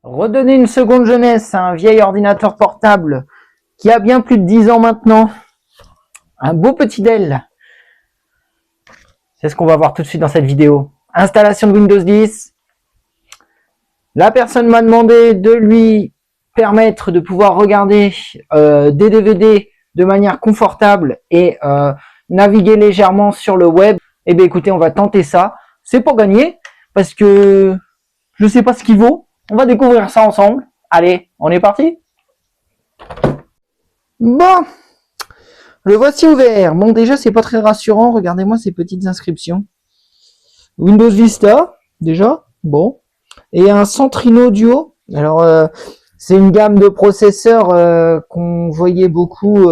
Redonner une seconde jeunesse à un vieil ordinateur portable qui a bien plus de 10 ans maintenant. Un beau petit Dell. C'est ce qu'on va voir tout de suite dans cette vidéo. Installation de Windows 10. La personne m'a demandé de lui permettre de pouvoir regarder des DVD de manière confortable et naviguer légèrement sur le web. Eh bien écoutez, on va tenter ça. C'est pour gagner parce que je ne sais pas ce qu'il vaut. On va découvrir ça ensemble. Allez, on est parti. Bon, le voici ouvert. Bon, déjà, c'est pas très rassurant. Regardez-moi ces petites inscriptions. Windows Vista, déjà. Bon. Et un Centrino Duo. Alors, c'est une gamme de processeurs qu'on voyait beaucoup.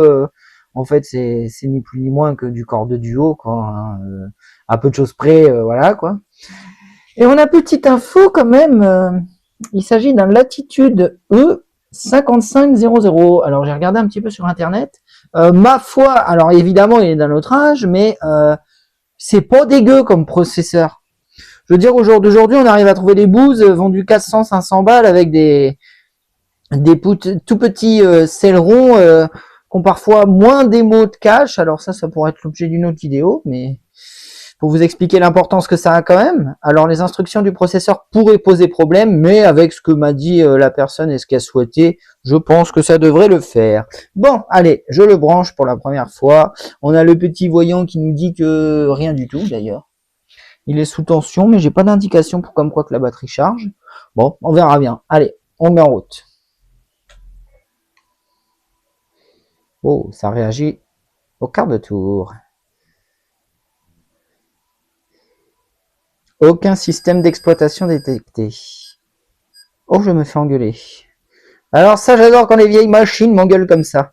En fait, c'est ni plus ni moins que du Core de Duo, quoi. Hein, à peu de choses près, voilà, quoi. Et on a petite info quand même. Il s'agit d'un Latitude E5500. Alors j'ai regardé un petit peu sur internet. Ma foi, alors évidemment il est d'un autre âge, mais c'est pas dégueu comme processeur. Je veux dire, au jour d'aujourd'hui, on arrive à trouver des bouses vendues 400-500 balles avec des tout petits célerons qui ont parfois moins d'émaux de cache. Alors ça pourrait être l'objet d'une autre vidéo, mais pour vous expliquer l'importance que ça a quand même. Alors les instructions du processeur pourraient poser problème, mais avec ce que m'a dit la personne et ce qu'elle souhaitait, je pense que ça devrait le faire. Bon, allez, je le branche pour la première fois. On a le petit voyant qui nous dit que rien du tout d'ailleurs. Il est sous tension, mais j'ai pas d'indication pour comme quoi que la batterie charge. Bon, on verra bien. Allez, on met en route. Oh, ça réagit au quart de tour. Aucun système d'exploitation détecté. Oh, je me fais engueuler. Alors ça, j'adore quand les vieilles machines m'engueulent comme ça.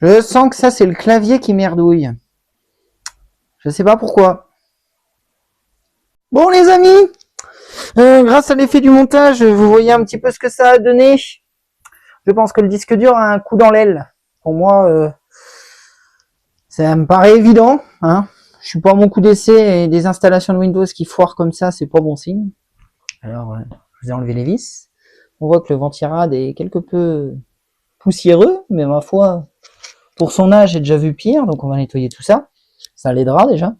Je sens que ça, c'est le clavier qui merdouille. Je sais pas pourquoi. Bon, les amis, grâce à l'effet du montage, vous voyez un petit peu ce que ça a donné. Je pense que le disque dur a un coup dans l'aile. Pour moi, ça me paraît évident. Hein. Je suis pas à mon coup d'essai et des installations de Windows qui foirent comme ça, c'est pas bon signe. Alors, je vous ai enlevé les vis. On voit que le ventirad est quelque peu poussiéreux, mais ma foi, pour son âge, j'ai déjà vu pire, donc on va nettoyer tout ça. Ça l'aidera déjà.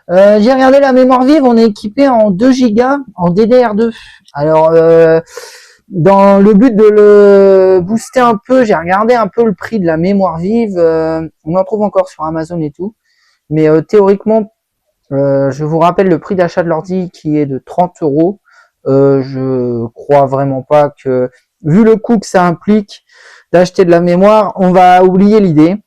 J'ai regardé la mémoire vive, on est équipé en 2 Go en DDR2. Alors, dans le but de le booster un peu, j'ai regardé un peu le prix de la mémoire vive. On en trouve encore sur Amazon et tout. Mais théoriquement, je vous rappelle le prix d'achat de l'ordi qui est de 30 €. Je crois vraiment pas que, vu le coût que ça implique d'acheter de la mémoire, on va oublier l'idée.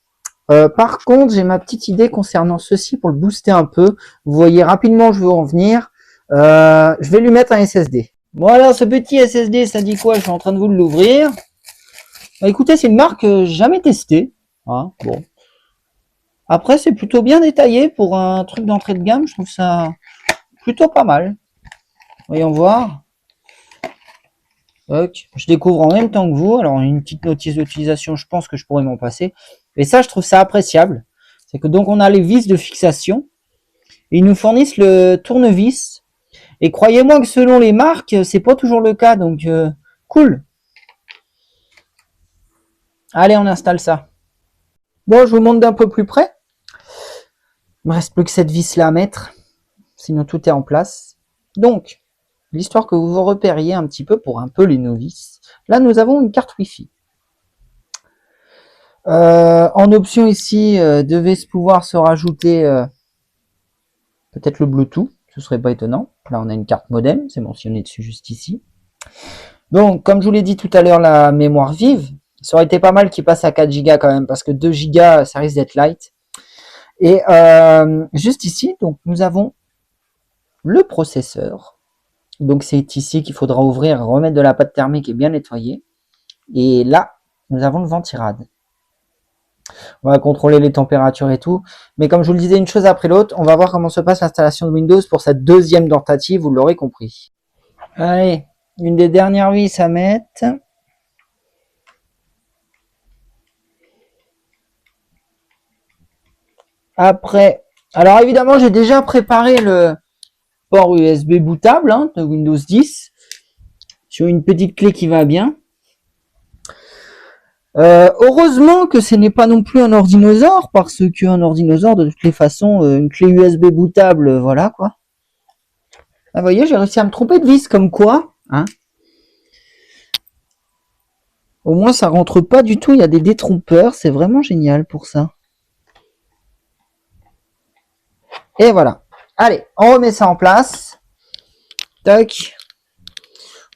Par contre, j'ai ma petite idée concernant ceci pour le booster un peu. Vous voyez rapidement, je veux en venir. Je vais lui mettre un SSD. Bon alors, ce petit SSD, ça dit quoi? Je suis en train de vous l'ouvrir. Bah, écoutez, c'est une marque que j'ai jamais testée. Hein, bon. Après, c'est plutôt bien détaillé pour un truc d'entrée de gamme. Je trouve ça plutôt pas mal. Voyons voir. Ok. Je découvre en même temps que vous. Alors, une petite notice d'utilisation, je pense que je pourrais m'en passer. Et ça, je trouve ça appréciable. C'est que donc, on a les vis de fixation. Et ils nous fournissent le tournevis. Et croyez-moi que selon les marques, c'est pas toujours le cas. Donc, cool. Allez, on installe ça. Bon, je vous montre d'un peu plus près. Il me reste plus que cette vis là à mettre. Sinon, tout est en place. Donc, l'histoire que vous vous repériez un petit peu pour un peu les novices. Là, nous avons une carte Wi-Fi. En option ici, devait pouvoir se rajouter peut-être le Bluetooth. Ce serait pas étonnant. Là, on a une carte modem. C'est mentionné dessus juste ici. Donc, comme je vous l'ai dit tout à l'heure, la mémoire vive. Ça aurait été pas mal qu'il passe à 4 Go quand même. Parce que 2 Go, ça risque d'être light. Et juste ici, donc nous avons le processeur. Donc c'est ici qu'il faudra ouvrir, remettre de la pâte thermique et bien nettoyer. Et là, nous avons le ventirad. On va contrôler les températures et tout. Mais comme je vous le disais, une chose après l'autre, on va voir comment se passe l'installation de Windows pour cette deuxième tentative, vous l'aurez compris. Allez, Une des dernières vis à mettre. Après, alors évidemment, j'ai déjà préparé le port USB bootable hein, de Windows 10 sur une petite clé qui va bien. Heureusement que ce n'est pas non plus un ordinosaure, parce qu'un ordinosaure, de toutes les façons, une clé USB bootable, voilà quoi. Ah, vous voyez, j'ai réussi à me tromper de vis, comme quoi, hein. Au moins, ça rentre pas du tout, il y a des détrompeurs, c'est vraiment génial pour ça. Et voilà. Allez, on remet ça en place. Tac.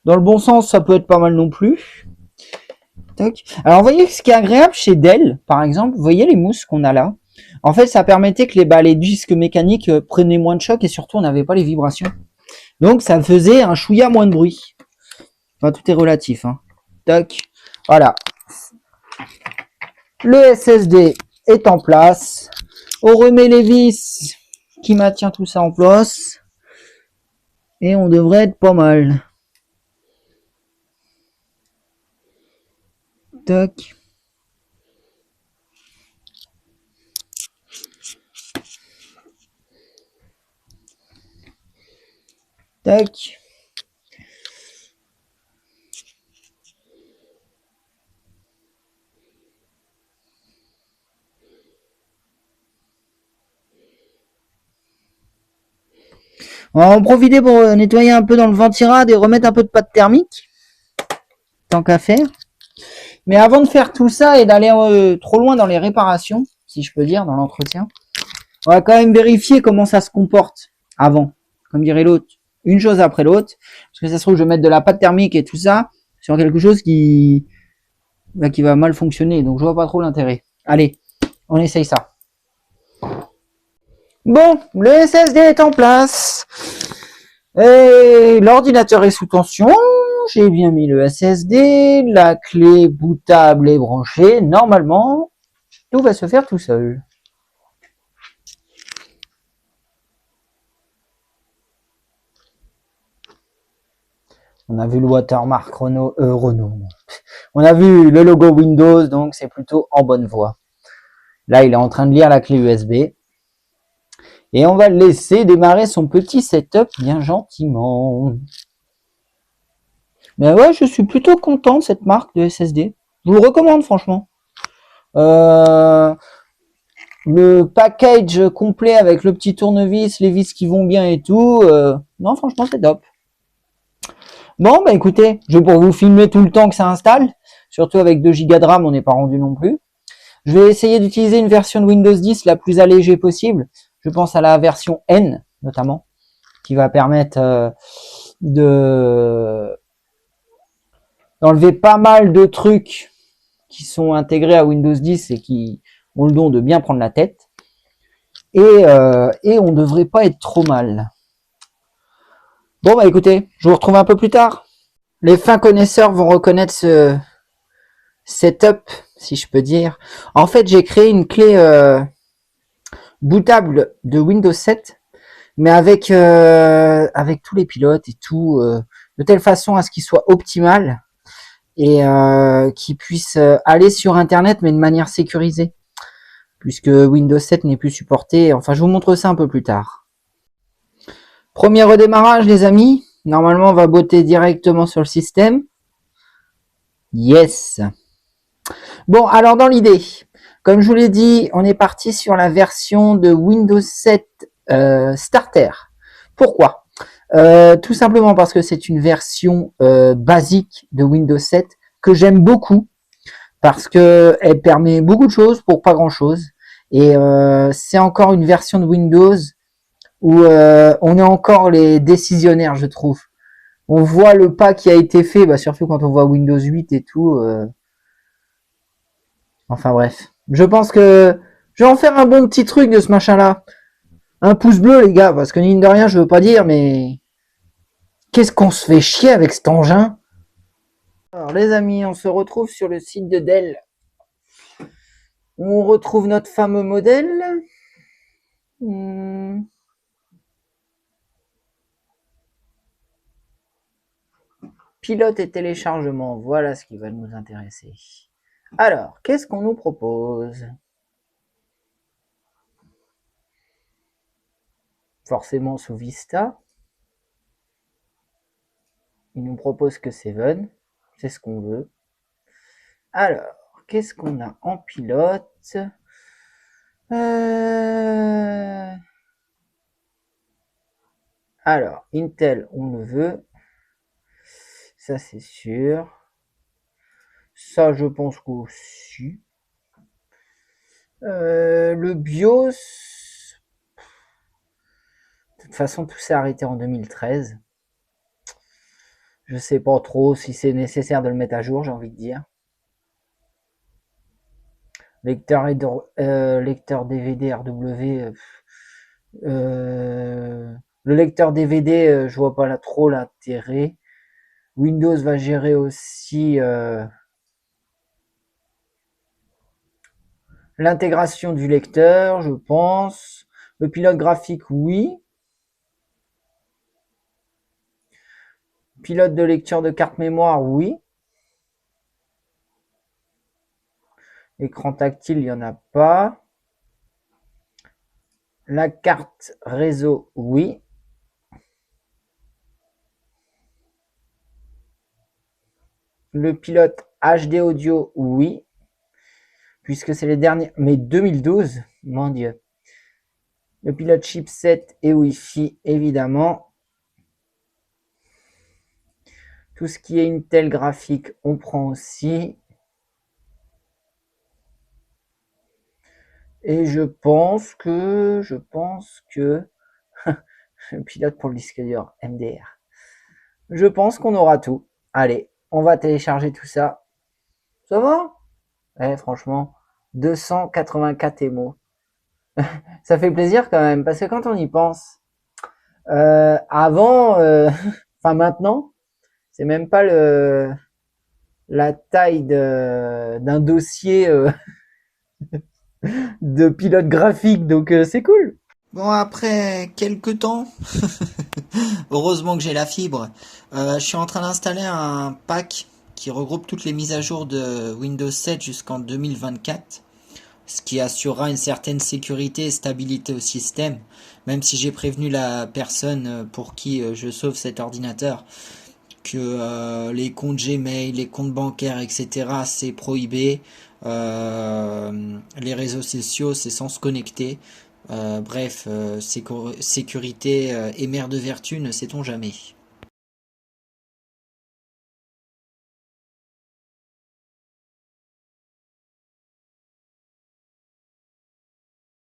Dans le bon sens, ça peut être pas mal non plus. Tac. Alors, vous voyez ce qui est agréable chez Dell, par exemple, vous voyez les mousses qu'on a là. En fait, ça permettait que les disques mécaniques prenaient moins de choc et surtout, on n'avait pas les vibrations. Donc, ça faisait un chouïa moins de bruit. Enfin, tout est relatif. Hein. Tac. Voilà. Le SSD est en place. On remet les vis qui maintiennent tout ça en place. Et on devrait être pas mal. Tac. Tac. On va en profiter pour nettoyer un peu dans le ventirad et remettre un peu de pâte thermique. Tant qu'à faire. Mais avant de faire tout ça et d'aller trop loin dans les réparations, si je peux dire, dans l'entretien, on va quand même vérifier comment ça se comporte avant. Comme dirait l'autre, une chose après l'autre. Parce que ça se trouve, je vais mettre de la pâte thermique et tout ça sur quelque chose qui va mal fonctionner. Donc je vois pas trop l'intérêt. Allez, on essaye ça. Bon, le SSD est en place. Et l'ordinateur est sous tension. J'ai bien mis le SSD. La clé bootable est branchée. Normalement, tout va se faire tout seul. On a vu le watermark Renault. On a vu le logo Windows, donc c'est plutôt en bonne voie. Là, il est en train de lire la clé USB. Et on va le laisser démarrer son petit setup bien gentiment. Mais ouais, je suis plutôt content de cette marque de SSD. Je vous le recommande franchement. Le package complet avec le petit tournevis, les vis qui vont bien et tout. Non, franchement, c'est top. Bon, bah écoutez, je vais pour vous filmer tout le temps que ça installe. Surtout avec 2 Go de RAM, on n'est pas rendu non plus. Je vais essayer d'utiliser une version de Windows 10 la plus allégée possible. Je pense à la version N, notamment, qui va permettre d'enlever pas mal de trucs qui sont intégrés à Windows 10 et qui ont le don de bien prendre la tête. Et on devrait pas être trop mal. Bon, bah écoutez, je vous retrouve un peu plus tard. Les fins connaisseurs vont reconnaître ce setup, si je peux dire. En fait, j'ai créé une clé bootable de Windows 7, mais avec tous les pilotes et tout, de telle façon à ce qu'il soit optimal et qu'il puisse aller sur Internet, mais de manière sécurisée, puisque Windows 7 n'est plus supporté. Enfin, je vous montre ça un peu plus tard. Premier redémarrage, les amis. Normalement, on va botter directement sur le système. Yes. Bon, alors dans l'idée, comme je vous l'ai dit, on est parti sur la version de Windows 7 Starter. Pourquoi Tout simplement parce que c'est une version basique de Windows 7 que j'aime beaucoup, parce que elle permet beaucoup de choses pour pas grand chose. Et c'est encore une version de Windows où on est encore les décisionnaires, je trouve. On voit le pas qui a été fait, bah, surtout quand on voit Windows 8 et tout. Enfin bref. Je pense que je vais en faire un bon petit truc de ce machin-là. Un pouce bleu, les gars, parce que mine de rien, je veux pas dire, mais qu'est-ce qu'on se fait chier avec cet engin? Alors les amis, on se retrouve sur le site de Dell. On retrouve notre fameux modèle. Pilote et téléchargement, voilà ce qui va nous intéresser. Alors, qu'est-ce qu'on nous propose? Forcément sous Vista. Il nous propose que Seven. C'est ce qu'on veut. Alors, qu'est-ce qu'on a en pilote? Alors, Intel, on le veut. Ça, c'est sûr. Ça, je pense qu'aussi. Le BIOS... De toute façon, tout s'est arrêté en 2013. Je sais pas trop si c'est nécessaire de le mettre à jour, j'ai envie de dire. Lecteur DVD RW. Le lecteur DVD, je vois pas trop l'intérêt. Windows va gérer aussi l'intégration du lecteur, je pense. Le pilote graphique, oui. Pilote de lecture de carte mémoire, oui. Écran tactile, il n'y en a pas. La carte réseau, oui. Le pilote HD audio, oui. Puisque c'est les derniers... Mais 2012, mon Dieu. Le pilote chipset et Wi-Fi, évidemment. Tout ce qui est Intel graphique, on prend aussi. Et je pense que le pilote pour le disque dur MDR. Je pense qu'on aura tout. Allez, on va télécharger tout ça. Ça va? Ouais, franchement, 284 émos. Ça fait plaisir quand même, parce que quand on y pense, avant, enfin maintenant, c'est même pas la taille d'un dossier de pilote graphique, donc c'est cool. Bon, après quelques temps, heureusement que j'ai la fibre, je suis en train d'installer un pack qui regroupe toutes les mises à jour de Windows 7 jusqu'en 2024, ce qui assurera une certaine sécurité et stabilité au système, même si j'ai prévenu la personne pour qui je sauve cet ordinateur que les comptes Gmail, les comptes bancaires, etc., c'est prohibé. Les réseaux sociaux, c'est sans se connecter. Bref, sécurité et mère de vertu, ne sait-on jamais.